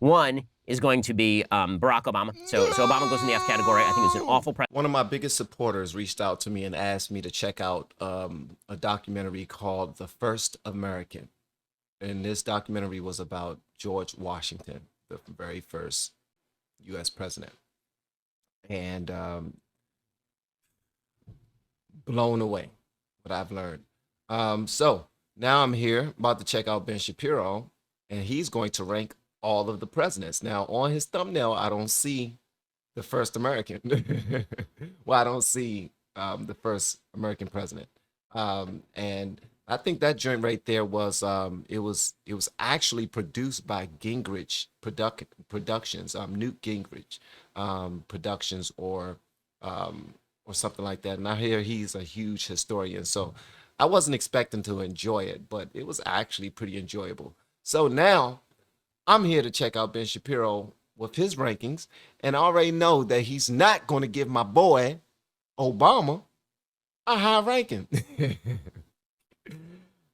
One is going to be Barack Obama. So Obama goes in the F category. I think it was an awful president. One of my biggest supporters reached out to me and asked me to check out a documentary called The First American. And this documentary was about George Washington, the very first U.S. president. And blown away what I've learned. So now I'm here about to check out Ben Shapiro, and he's going to rank all of the presidents. Now on his thumbnail, I don't see the first American. Well, I don't see the first American president. And I think that joint right there was it was actually produced by Gingrich Productions, Newt Gingrich Productions, or something like that. And I hear he's a huge historian, so I wasn't expecting to enjoy it, but it was actually pretty enjoyable. So now I'm here to check out Ben Shapiro with his rankings, and I already know that he's not going to give my boy Obama a high ranking.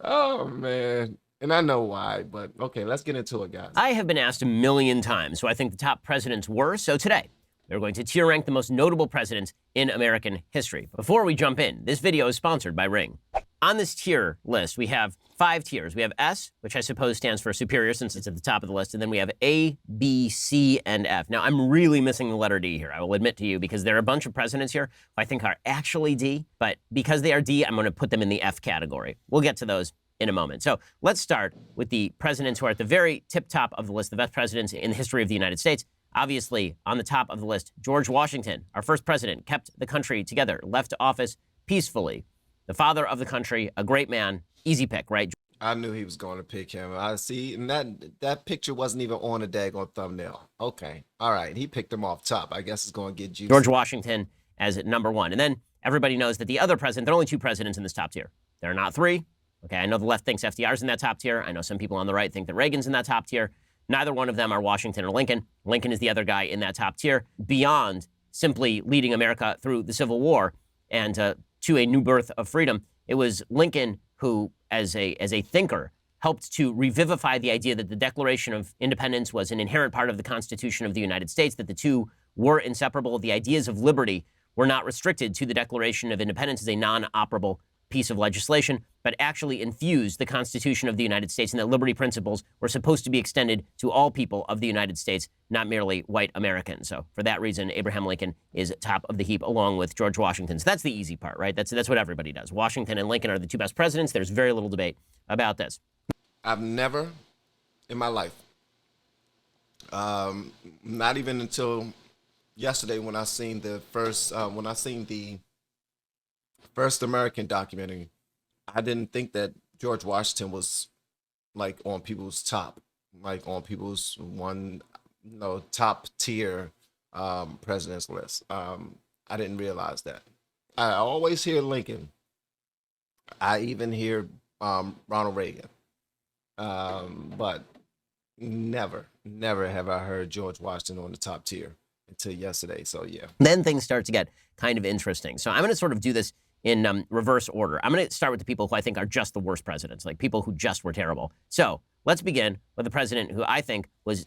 Oh man, and I know why, but okay, let's get into it, guys. I have been asked a million times who I think the top presidents were, so today we're going to tier rank the most notable presidents in American history. Before we jump in, this video is sponsored by Ring. On this tier list, we have 5 tiers. We have S, which I suppose stands for superior since it's at the top of the list, and then we have A, B, C, and F. Now, I'm really missing the letter D here, I will admit to you, because there are a bunch of presidents here who I think are actually D, but because they are D, I'm going to put them in the F category. We'll get to those in a moment. So let's start with the presidents who are at the very tip top of the list, the best presidents in the history of the United States. Obviously, on the top of the list, George Washington, our first president, kept the country together, left office peacefully. The father of the country, a great man, easy pick, right? I knew he was going to pick him. I see, and that picture wasn't even on the daggone thumbnail. Okay, all right, he picked him off top. I guess it's going to get juicy. George Washington as number 1. And then everybody knows that the other president, there are only 2 presidents in this top tier. There are not 3. Okay, I know the left thinks FDR's in that top tier. I know some people on the right think that Reagan's in that top tier. Neither one of them are Washington or Lincoln. Lincoln is the other guy in that top tier, beyond simply leading America through the Civil War and to a new birth of freedom. It was Lincoln who, as a thinker, helped to revivify the idea that the Declaration of Independence was an inherent part of the Constitution of the United States, that the two were inseparable. The ideas of liberty were not restricted to the Declaration of Independence as a non-operable piece of legislation, but actually infused the Constitution of the United States, and that liberty principles were supposed to be extended to all people of the United States, not merely white Americans. So for that reason, Abraham Lincoln is top of the heap along with George Washington. So that's the easy part, right? That's what everybody does. Washington and Lincoln are the 2 best presidents. There's very little debate about this. I've never in my life, not even until yesterday when I seen the first American documentary, I didn't think that George Washington was like on people's top, like on people's top tier presidents list. I didn't realize that. I always hear Lincoln. I even hear Ronald Reagan. But never have I heard George Washington on the top tier until yesterday. So yeah. Then things start to get kind of interesting. So I'm going to sort of do this in reverse order. I'm going to start with the people who I think are just the worst presidents, like people who just were terrible. So let's begin with the president who I think was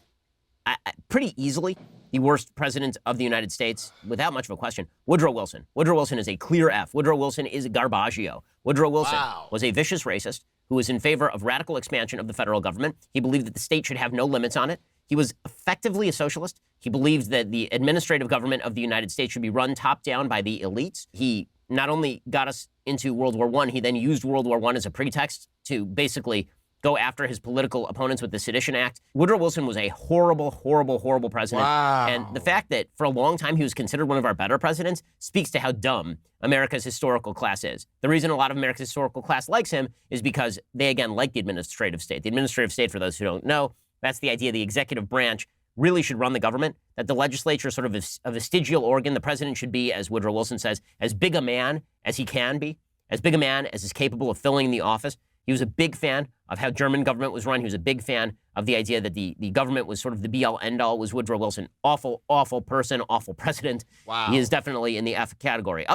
pretty easily the worst president of the United States, without much of a question, Woodrow Wilson. Woodrow Wilson is a clear F. Woodrow Wilson is garbaggio. Woodrow Wilson was a vicious racist who was in favor of radical expansion of the federal government. He believed that the state should have no limits on it. He was effectively a socialist. He believed that the administrative government of the United States should be run top down by the elites. He not only got us into World War I, he then used World War I as a pretext to basically go after his political opponents with the Sedition Act. Woodrow Wilson was a horrible, horrible, horrible president. Wow. And the fact that for a long time he was considered one of our better presidents speaks to how dumb America's historical class is. The reason a lot of America's historical class likes him is because they, again, like the administrative state. The administrative state, for those who don't know, that's the idea the executive branch really should run the government, that the legislature is sort of a vestigial organ. The president should be, as Woodrow Wilson says, as big a man as he can be, as big a man as is capable of filling the office. He was a big fan of how German government was run. He was a big fan of the idea that the government was sort of the be-all, end-all. Was Woodrow Wilson. Awful, awful person, awful president. Wow. He is definitely in the F category.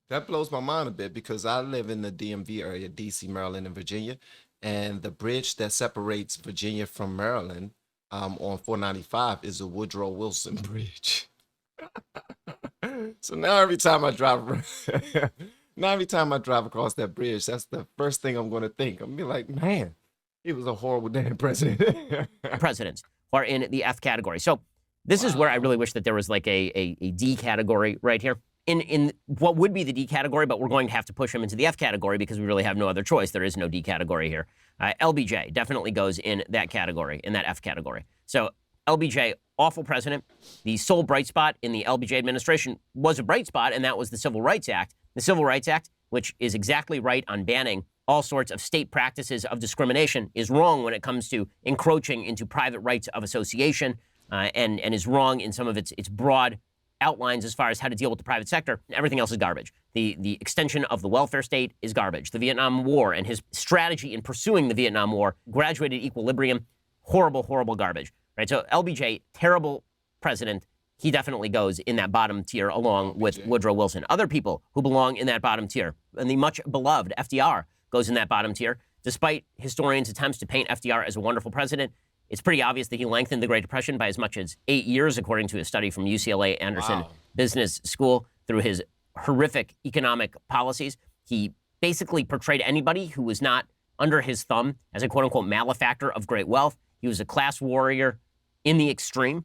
That blows my mind a bit because I live in the DMV area, D.C., Maryland, and Virginia, and the bridge that separates Virginia from Maryland on 495 is the Woodrow Wilson Bridge. So now every time I drive across that bridge, that's the first thing I'm going to think. I'm gonna be like, man, he was a horrible damn president. Presidents who are in the F category. So this is where I really wish that there was like a D category right here. In what would be the D category, but we're going to have to push him into the F category because we really have no other choice. There is no D category here. LBJ definitely goes in that category, in that F category. So LBJ, awful president. The sole bright spot in the LBJ administration was a bright spot, and that was the Civil Rights Act. The Civil Rights Act, which is exactly right on banning all sorts of state practices of discrimination, is wrong when it comes to encroaching into private rights of association, and is wrong in some of its broad outlines as far as how to deal with the private sector. Everything else is garbage. The extension of the welfare state is garbage. The Vietnam War and his strategy in pursuing the Vietnam War, graduated equilibrium, horrible, horrible garbage. Right? So LBJ, terrible president. He definitely goes in that bottom tier along with Woodrow Wilson. Other people who belong in that bottom tier, and the much beloved FDR goes in that bottom tier. Despite historians' attempts to paint FDR as a wonderful president, it's pretty obvious that he lengthened the Great Depression by as much as 8 years, according to a study from UCLA Anderson Business School, through his horrific economic policies. He basically portrayed anybody who was not under his thumb as a quote-unquote malefactor of great wealth. He was a class warrior in the extreme.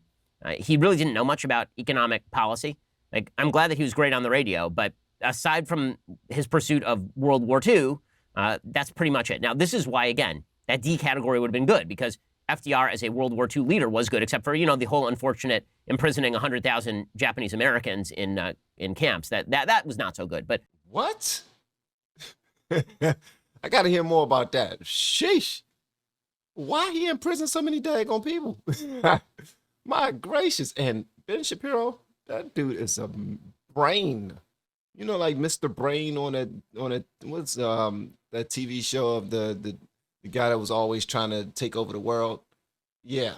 He really didn't know much about economic policy. Like, I'm glad that he was great on the radio, but aside from his pursuit of World War II, that's pretty much it. Now, this is why, again, that D category would have been good, because FDR as a World War II leader was good, except for, you know, the whole unfortunate imprisoning 100,000 Japanese Americans in camps. That was not so good. But what? I got to hear more about that. Sheesh. Why he imprisoned so many daggone people? My gracious. And Ben Shapiro, that dude is a brain. You know, like Mr. Brain on a what's that TV show of the guy that was always trying to take over the world. Yeah.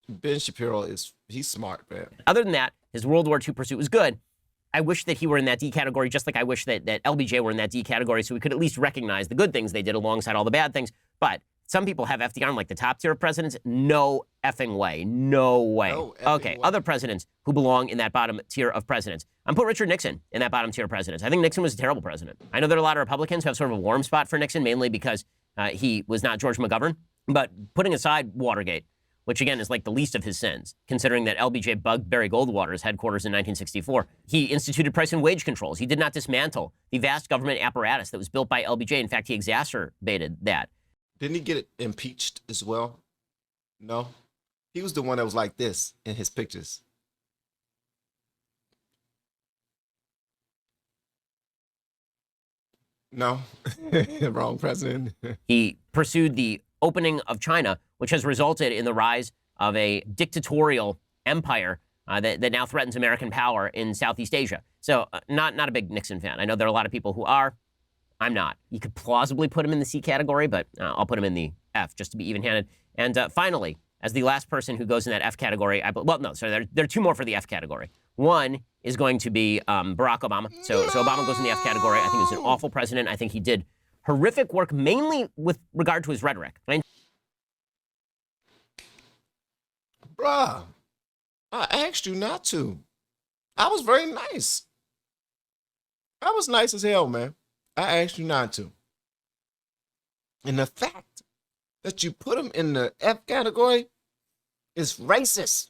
Ben Shapiro he's smart, man. Other than that, his World War II pursuit was good. I wish that he were in that D category, just like I wish that LBJ were in that D category, so we could at least recognize the good things they did alongside all the bad things. But some people have FDR in like the top tier of presidents. No effing way. No way. Okay, other presidents who belong in that bottom tier of presidents. I'm put Richard Nixon in that bottom tier of presidents. I think Nixon was a terrible president. I know there are a lot of Republicans who have sort of a warm spot for Nixon, mainly because he was not George McGovern. But putting aside Watergate, which again is like the least of his sins, considering that LBJ bugged Barry Goldwater's headquarters in 1964. He instituted price and wage controls. He did not dismantle the vast government apparatus that was built by LBJ. In fact, he exacerbated that. Didn't he get impeached as well? No. He was the one that was like this in his pictures. No. Wrong president. He pursued the opening of China, which has resulted in the rise of a dictatorial empire that now threatens American power in Southeast Asia. So not a big Nixon fan. I know there are a lot of people who are. I'm not. You could plausibly put him in the C category, but I'll put him in the F just to be even-handed. And finally, as the last person who goes in that F category, there are two more for the F category. One is going to be Barack Obama. So Obama goes in the F category. I think he was an awful president. I think he did horrific work, mainly with regard to his rhetoric. Bruh, I asked you not to. I was very nice. I was nice as hell, man. I asked you not to. And the fact that you put him in the F category is racist.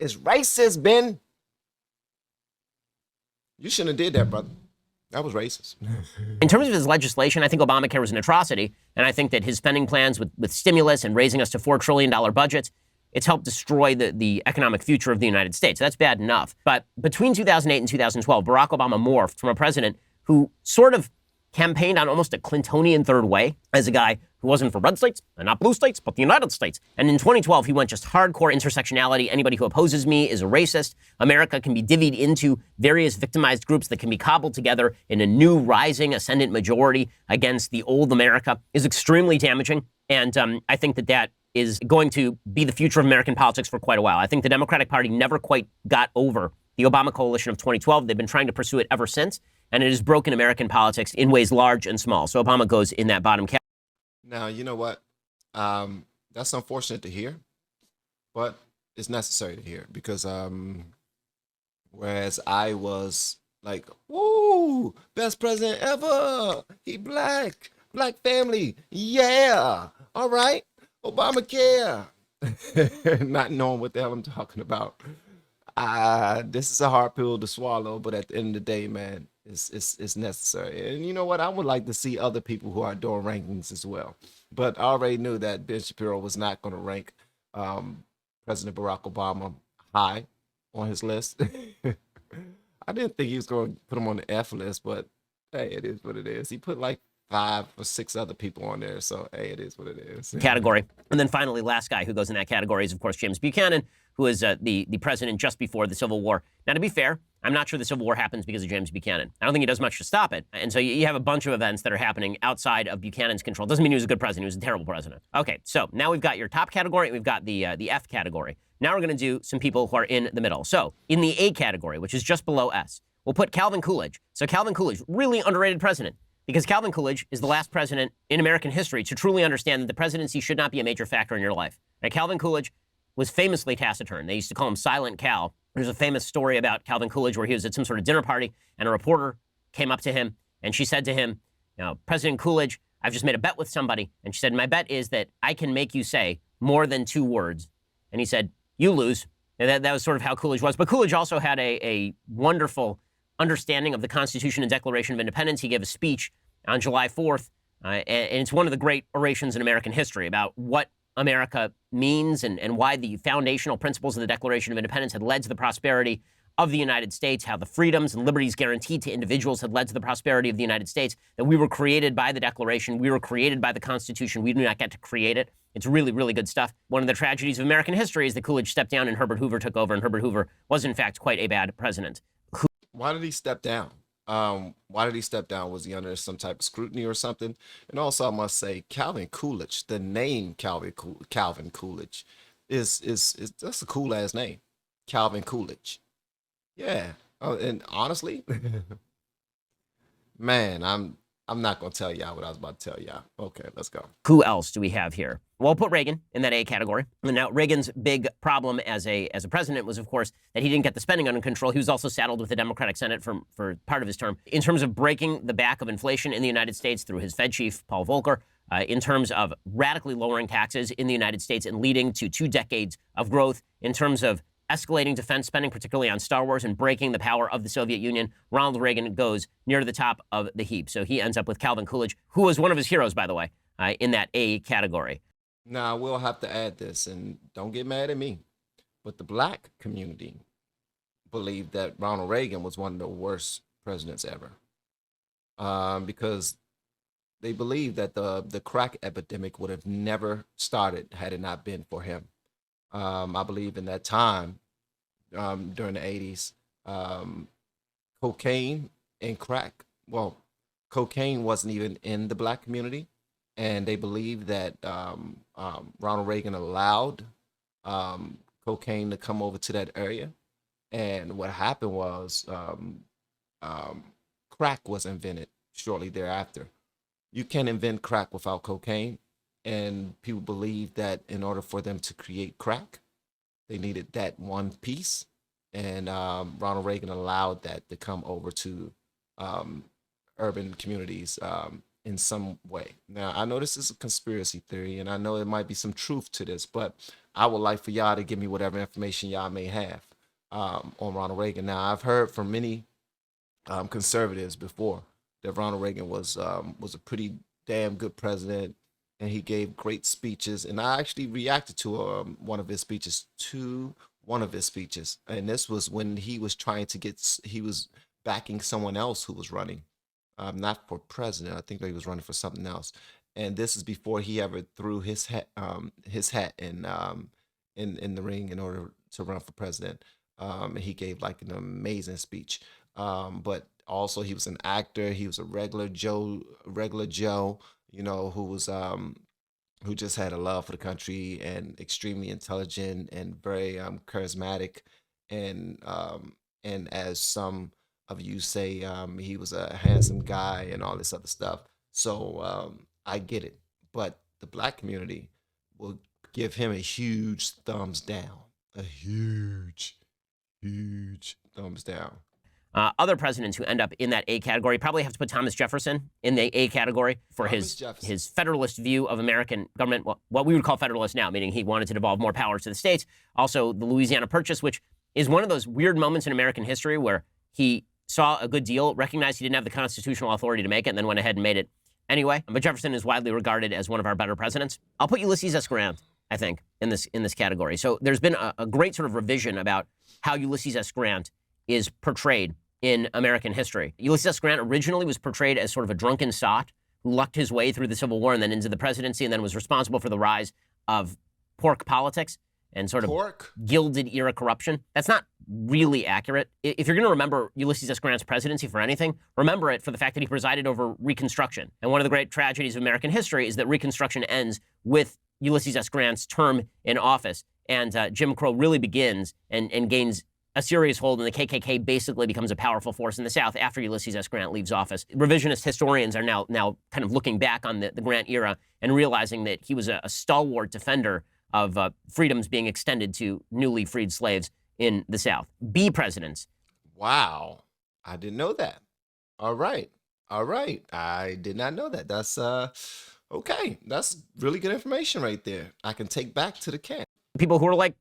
It's racist, Ben. You shouldn't have did that, brother. That was racist. In terms of his legislation, I think Obamacare was an atrocity. And I think that his spending plans with stimulus and raising us to $4 trillion budgets, it's helped destroy the economic future of the United States. That's bad enough. But between 2008 and 2012, Barack Obama morphed from a president who sort of campaigned on almost a Clintonian third way as a guy who wasn't for red states and not blue states, but the United States. And in 2012, he went just hardcore intersectionality. Anybody who opposes me is a racist. America can be divvied into various victimized groups that can be cobbled together in a new rising ascendant majority against the old America is extremely damaging. And I think that is going to be the future of American politics for quite a while. I think the Democratic Party never quite got over the Obama coalition of 2012. They've been trying to pursue it ever since, and it has broken American politics in ways large and small. So Obama goes in that bottom category. Now, you know what? That's unfortunate to hear. but it's necessary to hear because whereas I was like, woo, best president ever. He black, black family. Yeah. All right. Obamacare. Not knowing what the hell I'm talking about. This is a hard pill to swallow, but at the end of the day, man, it's necessary. And you know what? I would like to see other people who are doing rankings as well. But I already knew that Ben Shapiro was not going to rank um, President Barack Obama high on his list. I didn't think he was going to put him on the F list, but hey, it is what it is. He put like 5 or 6 other people on there, so hey, it is what it is. Category. And then finally, last guy who goes in that category is, of course, James Buchanan, who is the president just before the Civil War. Now, to be fair, I'm not sure the Civil War happens because of James Buchanan. I don't think he does much to stop it. And so you have a bunch of events that are happening outside of Buchanan's control. Doesn't mean he was a good president. He was a terrible president. Okay, so now we've got your top category. We've got the F category. Now we're going to do some people who are in the middle. So in the A category, which is just below S, we'll put Calvin Coolidge. So Calvin Coolidge, really underrated president, because Calvin Coolidge is the last president in American history to truly understand that the presidency should not be a major factor in your life. Now, Calvin Coolidge was famously taciturn. They used to call him Silent Cal. There's a famous story about Calvin Coolidge where he was at some sort of dinner party and a reporter came up to him and she said to him, President Coolidge, I've just made a bet with somebody. And she said, my bet is that I can make you say more than 2 words. And he said, you lose. And that was sort of how Coolidge was. But Coolidge also had a wonderful understanding of the Constitution and Declaration of Independence. He gave a speech on July 4th, and it's one of the great orations in American history about what America means and why the foundational principles of the Declaration of Independence had led to the prosperity of the United States, how the freedoms and liberties guaranteed to individuals had led to the prosperity of the United States, that we were created by the Declaration, we were created by the Constitution, we do not get to create it. It's really, really good stuff. One of the tragedies of American history is that Coolidge stepped down and Herbert Hoover took over, and Herbert Hoover was, in fact, quite a bad president. Why did he step down? Why did he step down? Was he under some type of scrutiny or something? And also, I must say, Calvin Coolidge, the name Calvin Coolidge, is that's a cool ass name, Calvin Coolidge. Yeah, and honestly, man, I'm not gonna tell y'all what I was about to tell y'all. Okay, let's go. Who else do we have here? Well, I'll put Reagan in that A category. And now Reagan's big problem as a president was, of course, that he didn't get the spending under control. He was also saddled with the Democratic Senate for part of his term. In terms of breaking the back of inflation in the United States through his Fed chief, Paul Volcker, in terms of radically lowering taxes in the United States and leading to 2 decades of growth, in terms of escalating defense spending, particularly on Star Wars, and breaking the power of the Soviet Union, Ronald Reagan goes near the top of the heap. So he ends up with Calvin Coolidge, who was one of his heroes, by the way, in that A category. Now, we'll have to add this, and don't get mad at me, but the black community believed that Ronald Reagan was one of the worst presidents ever, because they believed that the crack epidemic would have never started had it not been for him. I believe in that time, during the 80s, cocaine and crack, well, cocaine wasn't even in the black community. And they believed that Ronald Reagan allowed cocaine to come over to that area. And what happened was crack was invented shortly thereafter. You can't invent crack without cocaine. And people believed that in order for them to create crack, they needed that one piece. And Ronald Reagan allowed that to come over to urban communities in some way. Now, I know this is a conspiracy theory, and I know there might be some truth to this, but I would like for y'all to give me whatever information y'all may have on Ronald Reagan. Now, I've heard from many conservatives before that Ronald Reagan was a pretty damn good president, and he gave great speeches. And I actually reacted to one of his speeches, and this was when he was trying to he was backing someone else who was running. Not for president. I think that he was running for something else. And this is before he ever threw his hat in the ring in order to run for president. He gave like an amazing speech. But also he was an actor. He was a regular Joe, who just had a love for the country and extremely intelligent and very charismatic. And as some of you say, he was a handsome guy and all this other stuff. So I get it. But the black community will give him a huge thumbs down. A huge thumbs down. Other presidents who end up in that A category probably have to put Thomas Jefferson in the A category for his federalist view of American government, what we would call federalist now, meaning he wanted to devolve more powers to the states. Also, the Louisiana Purchase, which is one of those weird moments in American history where he saw a good deal, recognized he didn't have the constitutional authority to make it, and then went ahead and made it anyway. But Jefferson is widely regarded as one of our better presidents. I'll put Ulysses S. Grant, I think, in this category. So there's been a great sort of revision about how Ulysses S. Grant is portrayed in American history. Ulysses S. Grant originally was portrayed as sort of a drunken sot who lucked his way through the Civil War and then into the presidency and then was responsible for the rise of pork politics and sort of Gilded era corruption. That's not really accurate. If you're going to remember Ulysses S. Grant's presidency for anything, remember it for the fact that he presided over Reconstruction. And one of the great tragedies of American history is that Reconstruction ends with Ulysses S. Grant's term in office, and Jim Crow really begins and gains a serious hold, and the KKK basically becomes a powerful force in the South after Ulysses S. Grant leaves office. Revisionist historians are now kind of looking back on the Grant era and realizing that he was a stalwart defender of freedoms being extended to newly freed slaves in the South. B presidents. Wow. I didn't know that. All right. I did not know that. That's okay. That's really good information right there. I can take back to the camp. People who are like,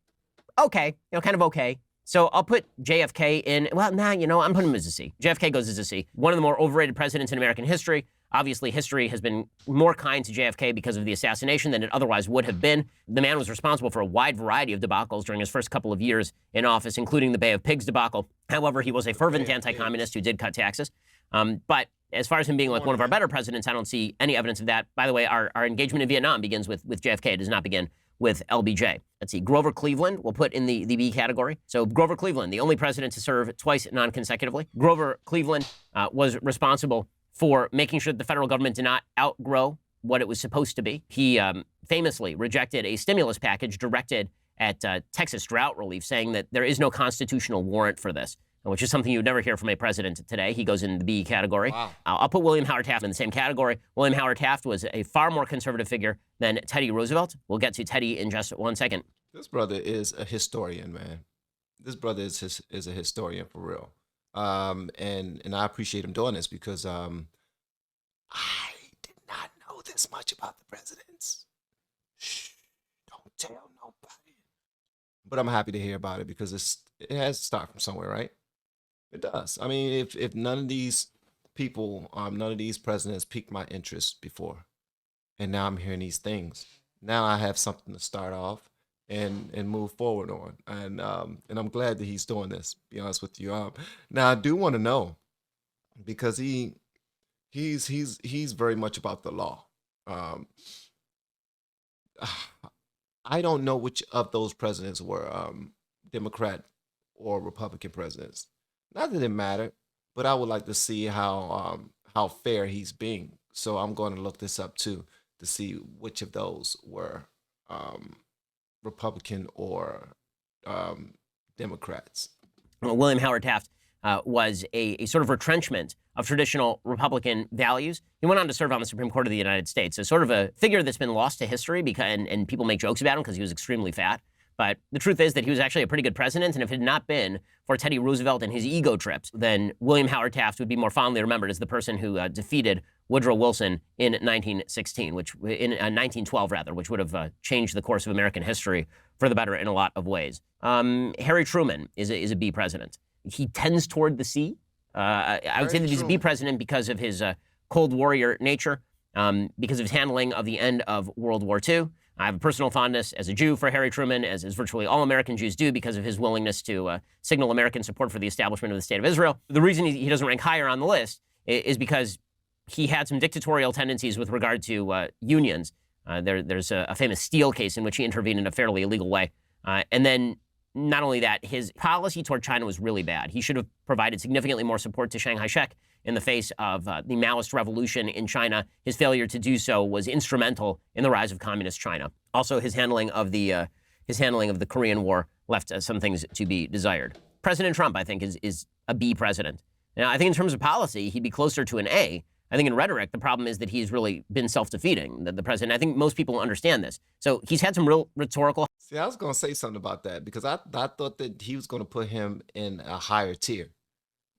okay, kind of okay. So I'll put JFK in, I'm putting him as a C. JFK goes as a C. One of the more overrated presidents in American history. Obviously, history has been more kind to JFK because of the assassination than it otherwise would have been. The man was responsible for a wide variety of debacles during his first couple of years in office, including the Bay of Pigs debacle. However, he was a fervent anti-communist who did cut taxes. But as far as him being like one of our better presidents, I don't see any evidence of that. By the way, our engagement in Vietnam begins with JFK. It does not begin with LBJ. Let's see, Grover Cleveland we'll put in the B category. So Grover Cleveland, the only president to serve twice non-consecutively. Grover Cleveland was responsible for making sure that the federal government did not outgrow what it was supposed to be. He famously rejected a stimulus package directed at Texas drought relief, saying that there is no constitutional warrant for this, which is something you would never hear from a president today. He goes in the B category. Wow. I'll put William Howard Taft in the same category. William Howard Taft was a far more conservative figure than Teddy Roosevelt. We'll get to Teddy in just one second. This brother is a historian, man. This brother is a historian for real. And I appreciate him doing this because I did not know this much about the presidents. Shh, don't tell nobody. But I'm happy to hear about it because it has to start from somewhere, right? It does. I mean, if none of these people, none of these presidents piqued my interest before, and now I'm hearing these things, now I have something to start off and move forward on. And I'm glad that he's doing this, to be honest with you. Now I do want to know, because he's very much about the law. I don't know which of those presidents were Democrat or Republican presidents. Not that it mattered, but I would like to see how fair he's being. So I'm going to look this up too to see which of those were Republican or Democrats. Well, William Howard Taft was a sort of retrenchment of traditional Republican values. He went on to serve on the Supreme Court of the United States, a sort of a figure that's been lost to history and people make jokes about him because he was extremely fat. But the truth is that he was actually a pretty good president, and if it had not been for Teddy Roosevelt and his ego trips, then William Howard Taft would be more fondly remembered as the person who defeated Woodrow Wilson in 1916, which in 1912 rather, which would have changed the course of American history for the better in a lot of ways. Harry Truman is a B president. He tends toward the C. I would say that he's a B president because of his Cold Warrior nature, because of his handling of the end of World War II. I have a personal fondness as a Jew for Harry Truman, as virtually all American Jews do, because of his willingness to signal American support for the establishment of the State of Israel. The reason he doesn't rank higher on the list is because he had some dictatorial tendencies with regard to unions. There's a famous Steele case in which he intervened in a fairly illegal way. And then not only that, his policy toward China was really bad. He should have provided significantly more support to Shanghai Shek in the face of the Maoist revolution in China. His failure to do so was instrumental in the rise of communist China. Also, his handling of the Korean War left some things to be desired. President Trump, I think, is a B president. Now, I think in terms of policy, he'd be closer to an A. I think in rhetoric, the problem is that he's really been self-defeating, the president. I think most people understand this. So he's had some real rhetorical. See, I was going to say something about that because I thought that he was going to put him in a higher tier.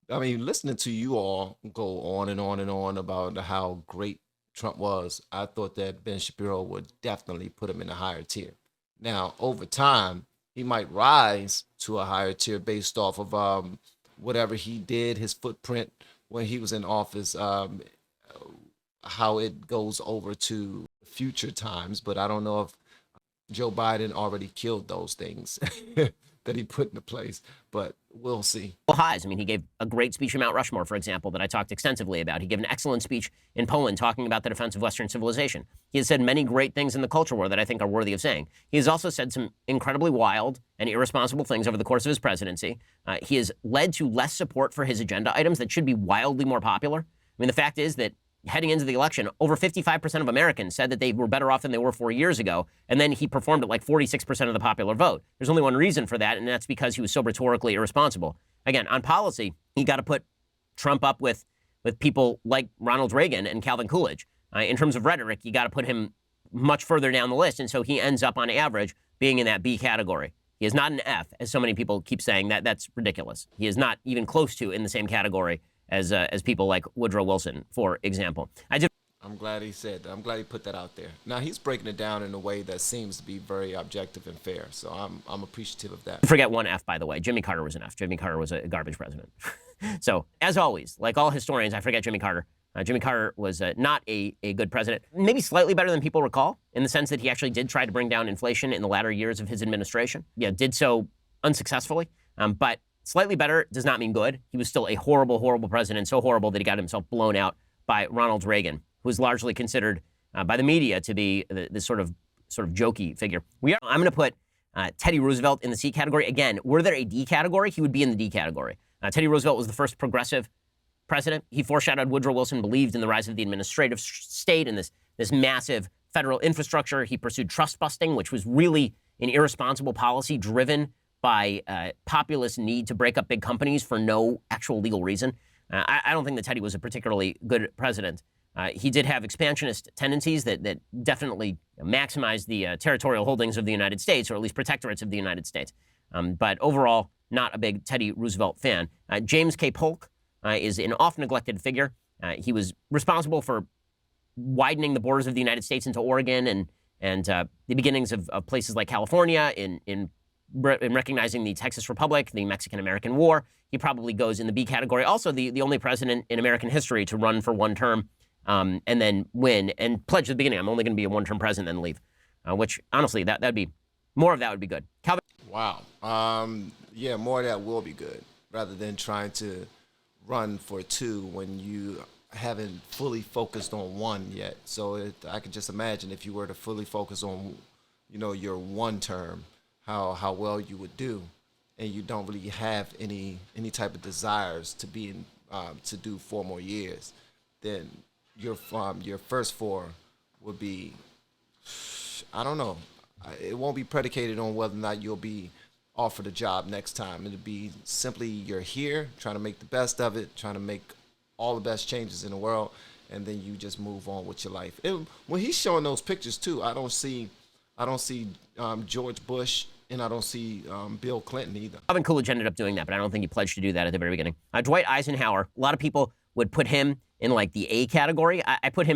I mean, listening to you all go on and on and on about how great Trump was, I thought that Ben Shapiro would definitely put him in a higher tier. Now, over time, he might rise to a higher tier based off of whatever he did, his footprint when he was in office, how it goes over to future times. But I don't know if Joe Biden already killed those things that he put into place, but we'll see. Highs. I mean, he gave a great speech in Mount Rushmore, for example, that I talked extensively about. He gave an excellent speech in Poland talking about the defense of Western civilization. He has said many great things in the culture war that I think are worthy of saying. He has also said some incredibly wild and irresponsible things over the course of his presidency. He has led to less support for his agenda items that should be wildly more popular. I mean, the fact is that heading into the election, over 55% of Americans said that they were better off than they were 4 years ago, and then he performed at like 46% of the popular vote. There's only one reason for that, and that's because he was so rhetorically irresponsible. Again, on policy, you got to put Trump up with people like Ronald Reagan and Calvin Coolidge. In terms of rhetoric, you got to put him much further down the list, and so he ends up on average being in that B category. He is not an F, as so many people keep saying. That's ridiculous. He is not even close to in the same category as people like Woodrow Wilson, for example. I'm glad he said that. I'm glad he put that out there. Now, he's breaking it down in a way that seems to be very objective and fair, so I'm appreciative of that. Forget one F, by the way. Jimmy Carter was an F. Jimmy Carter was a garbage president. So, as always, like all historians, I forget Jimmy Carter. Jimmy Carter was not a good president. Maybe slightly better than people recall, in the sense that he actually did try to bring down inflation in the latter years of his administration. Yeah, did so unsuccessfully, but slightly better does not mean good. He was still a horrible, horrible president, so horrible that he got himself blown out by Ronald Reagan, who was largely considered by the media to be this sort of jokey figure. I'm going to put Teddy Roosevelt in the C category. Again, were there a D category, he would be in the D category. Teddy Roosevelt was the first progressive president. He foreshadowed Woodrow Wilson, believed in the rise of the administrative state and this massive federal infrastructure. He pursued trust busting, which was really an irresponsible policy driven by populist need to break up big companies for no actual legal reason. I don't think that Teddy was a particularly good president. He did have expansionist tendencies that definitely maximized the territorial holdings of the United States, or at least protectorates of the United States. But overall, not a big Teddy Roosevelt fan. James K. Polk is an oft-neglected figure. He was responsible for widening the borders of the United States into Oregon and the beginnings of places like California in recognizing the Texas Republic, the Mexican-American War. He probably goes in the B category. Also, the only president in American history to run for one term and then win and pledge at the beginning, I'm only going to be a one-term president and leave, which, honestly, that'd be more of that would be good. Calvin? Wow. Yeah, more of that will be good, rather than trying to run for two when you haven't fully focused on one yet. So I could just imagine if you were to fully focus on, your one term, how well you would do, and you don't really have any type of desires to be in to do 4 more years, then your first 4 would be, I don't know, it won't be predicated on whether or not you'll be offered a job next time. It'll be simply you're here trying to make the best of it, trying to make all the best changes in the world, and then you just move on with your life. When he's showing those pictures too, I don't see George Bush, and I don't see Bill Clinton either. Calvin Coolidge ended up doing that, but I don't think he pledged to do that at the very beginning. Dwight Eisenhower, a lot of people would put him in like the A category. I would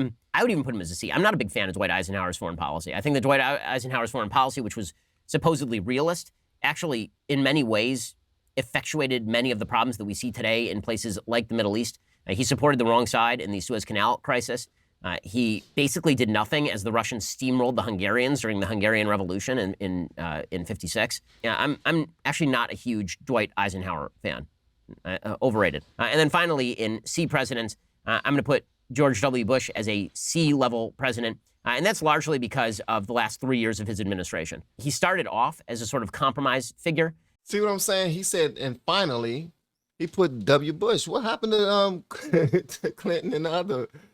even put him as a C. I'm not a big fan of Dwight Eisenhower's foreign policy. I think that Dwight Eisenhower's foreign policy, which was supposedly realist, actually in many ways effectuated many of the problems that we see today in places like the Middle East. He supported the wrong side in the Suez Canal crisis. He basically did nothing as the Russians steamrolled the Hungarians during the Hungarian Revolution in '56. Yeah, I'm actually not a huge Dwight Eisenhower fan. Overrated. And then finally, in C presidents, I'm going to put George W. Bush as a C-level president. And that's largely because of the last 3 years of his administration. He started off as a sort of compromise figure. See what I'm saying? He said, and finally, he put W. Bush. What happened to to Clinton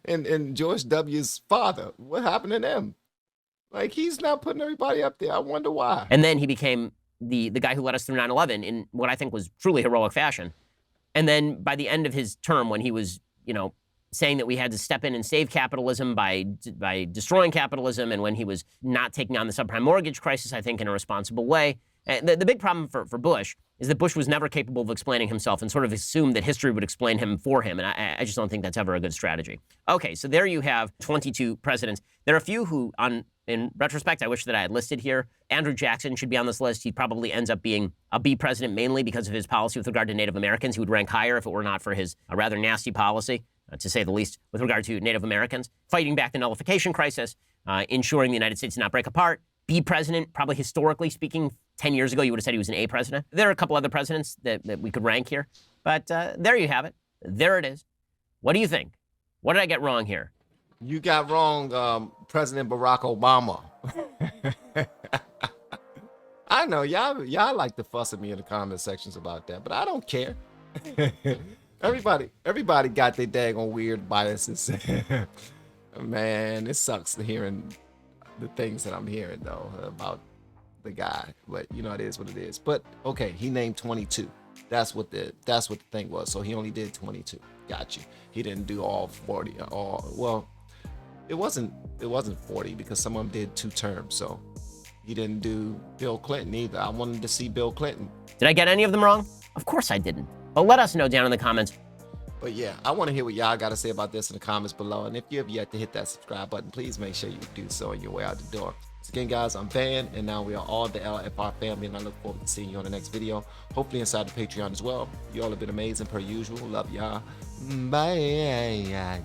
and George W.'s father? What happened to them? Like, he's not putting everybody up there. I wonder why. And then he became the guy who led us through 9/11 in what I think was truly heroic fashion. And then by the end of his term, when he was, saying that we had to step in and save capitalism by destroying capitalism, and when he was not taking on the subprime mortgage crisis, I think, in a responsible way. The big problem for Bush is that Bush was never capable of explaining himself and sort of assumed that history would explain him for him, and I just don't think that's ever a good strategy. Okay, so there you have 22 presidents. There are a few who, in retrospect, I wish that I had listed here. Andrew Jackson should be on this list. He probably ends up being a B president mainly because of his policy with regard to Native Americans. He would rank higher if it were not for his rather nasty policy, to say the least, with regard to Native Americans, fighting back the nullification crisis, ensuring the United States did not break apart. B president, probably historically speaking, 10 years ago, you would have said he was an A president. There are a couple other presidents that we could rank here, but there you have it. There it is. What do you think? What did I get wrong here? You got wrong, President Barack Obama. I know y'all like to fuss at me in the comment sections about that, but I don't care. Everybody got their daggone weird biases. Man, it sucks hearing the things that I'm hearing though about the guy, but you know, it is what it is. But okay, he named 22. That's what the thing was. So he only did 22. Got you. He didn't do all 40. Well, it wasn't 40 because some of them did 2 terms. So he didn't do Bill Clinton either. I wanted to see Bill Clinton. Did I get any of them wrong? Of course I didn't. But let us know down in the comments. But yeah, I want to hear what y'all got to say about this in the comments below. And if you have yet to hit that subscribe button, please make sure you do so on your way out the door. So again, guys, I'm Van, and now we are all the LFR family, and I look forward to seeing you on the next video. Hopefully inside the Patreon as well. You all have been amazing per usual. Love y'all. Bye.